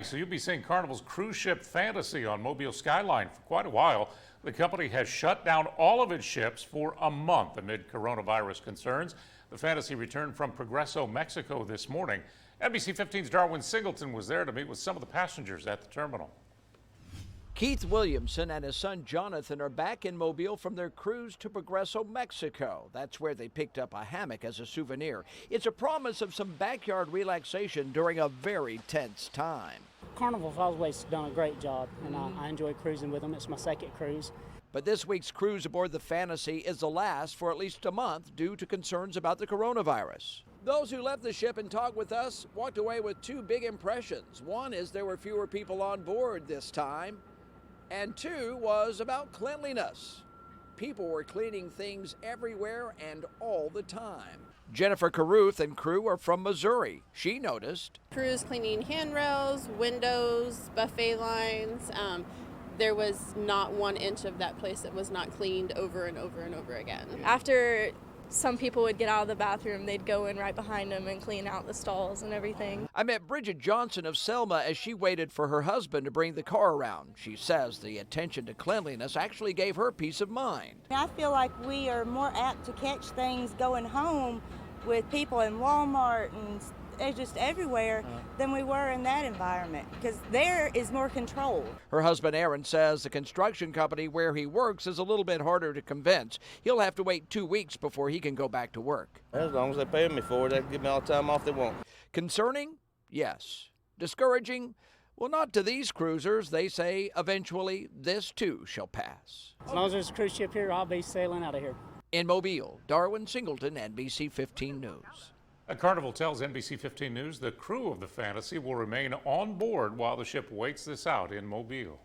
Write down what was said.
so you'll be seeing Carnival's cruise ship Fantasy on Mobile Skyline for quite a while. The company has shut down all of its ships for a month amid coronavirus concerns. The Fantasy returned from Progreso, Mexico this morning. NBC 15's Darwin Singleton was there to meet with some of the passengers at the terminal. Keith Williamson and his son Jonathan are back in Mobile from their cruise to Progreso, Mexico. That's where they picked up a hammock as a souvenir. It's a promise of some backyard relaxation during a very tense time. Carnival's always done a great job, and I enjoy cruising with them. It's my second cruise. But this week's cruise aboard the Fantasy is the last for at least a month due to concerns about the coronavirus. Those who left the ship and talked with us walked away with two big impressions. One is there were fewer people on board this time. And two was about cleanliness. People were cleaning things everywhere and all the time. Jennifer CARRUTH and crew are from Missouri. She noticed crews cleaning handrails, windows, buffet lines. There was not 1 inch of that place that was not cleaned over and over and over again. After some people would get out of the bathroom, they'd go in right behind them and clean out the stalls and everything. I met Bridget Johnson of Selma as she waited for her husband to bring the car around. She says the attention to cleanliness actually gave her peace of mind. I feel like we are more apt to catch things going home with people in Walmart and just everywhere than we were in that environment, because there is more control. Her husband Aaron says the construction company where he works is a little bit harder to convince. He'll have to wait 2 weeks before he can go back to work. As long as they pay me for it, they can give me all the time off they want. Concerning? Yes. Discouraging? Well, not to these cruisers. They say eventually this too shall pass. As long as there's a cruise ship here, I'll be sailing out of here. In Mobile, Darwin Singleton, NBC 15 News. Carnival tells NBC 15 News the crew of the Fantasy will remain on board while the ship waits this out in Mobile.